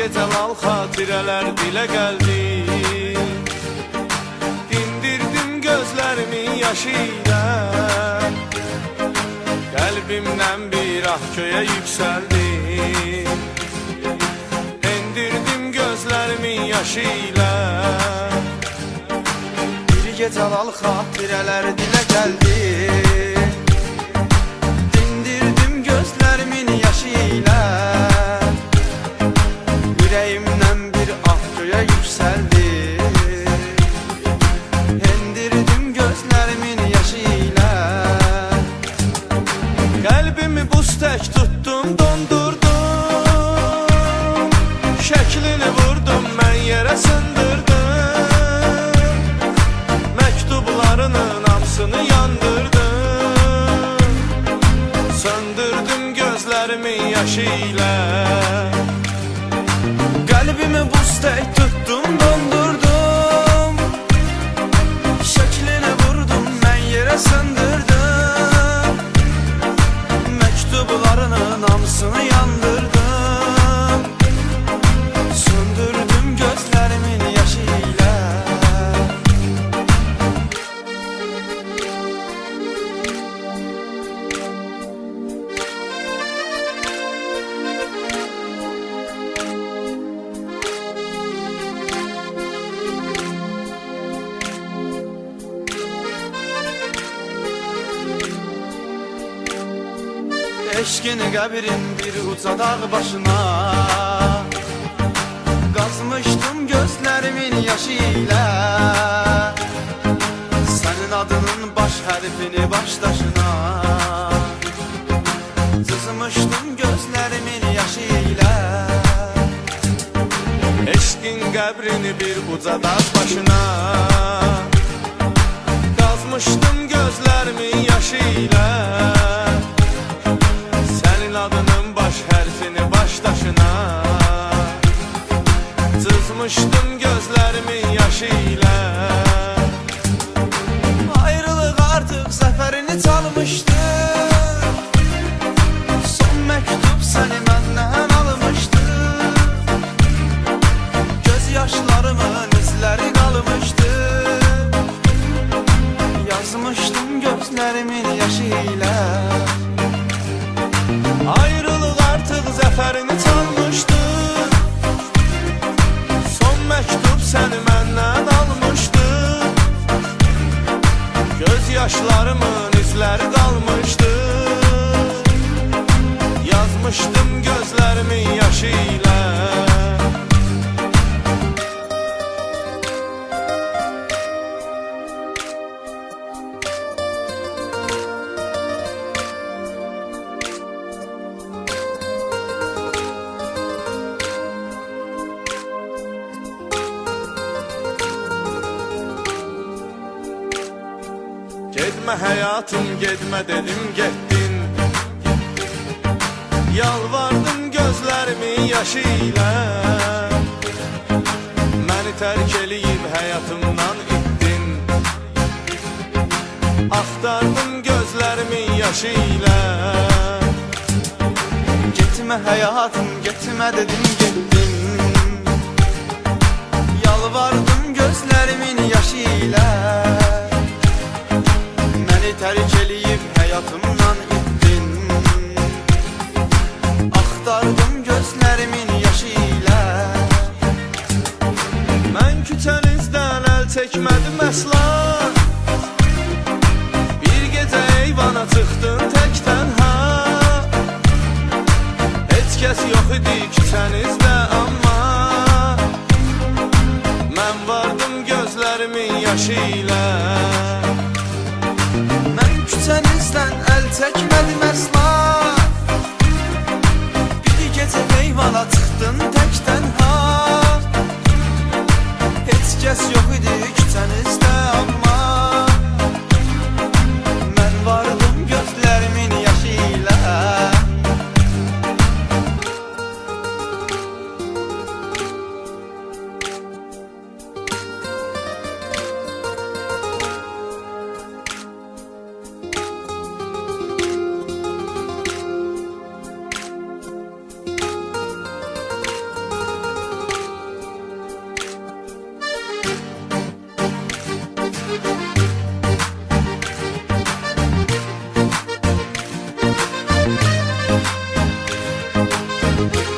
gecə lal xatirələr dilə gəldi. Dindirdim gözlərimin yaşı ilə, qəlbimdən bir ah göyə yüksəldi. Dindirdim gözlərimin yaşı ilə, bir gecə lal xatirələr dilə gəldi. Dindirdim gözlərimin yaşı ilə, yüreğimden bir ah göğe yükseldi. Hendirdim gözlerimin yaşıyla, kalbimi buz tek tuttum, dondurdum. Şeklini vurdum, ben yere sındırdım. Mektuplarının hamsını yandırdım. Söndürdüm gözlerimin yaşıyla, kalbimi buz tek tuttum, dondurdum. Şeklini vurdum, ben yere sındırdım. Mektuplarının hamsını yandırdım. Söndürdüm gözlerimin yaşıyla. Eşkin qəbrin bir uca dağ başına, qazmışdım gözlərimin yaşı ilə. Sənin adının baş hərfini başdaşına, cızmışdım gözlərimin yaşı ilə. Eşkin qəbrini bir uca dağ başına, qazmışdım gözlərimin yaşı ilə. Adının baş hərfini başdaşına, cızmışdım gözlərimin yaşı ilə. Ayrılıq artıq zəfərini çalmışdı, son məktub səni məndən almışdı. Göz yaşlarımın izləri qalmışdı, yazmışdım gözlərimin yaşı ilə. Ayrılıq artıq zəfərini çalmışdı, son məktub səni məndən almışdı. Göz yaşlarımın izləri qalmışdı, yazmışdım gözlərimin yaşı ilə. Gedmə həyatım, gedmə dedim, getdin. Yalvardım gözlərimin yaşı ilə, məni tərk eləyib həyatımdan itdin. Axtardım gözlərimin yaşı ilə, getmə həyatım, getmə dedim, getdin. Yalvardım gözlərimin yaşı ilə, terk eləyib həyatımdan itdin. Axtardım gözlərimin yaşı ilə, mən küçənizdən əl çəkmədim əsla. Bir gecə eyvana çıxdın tək tənha, heç kəs yox idi küçənizdə, amma mən vardım gözlərimin yaşı ilə. Küçənizdən əl çəkmədim əsla, bir gecə eyvana çıxdın tək tənha, heç kəs yox idi küçənizdə, amma mən vardım gözlərimin yaşı ilə. Müzik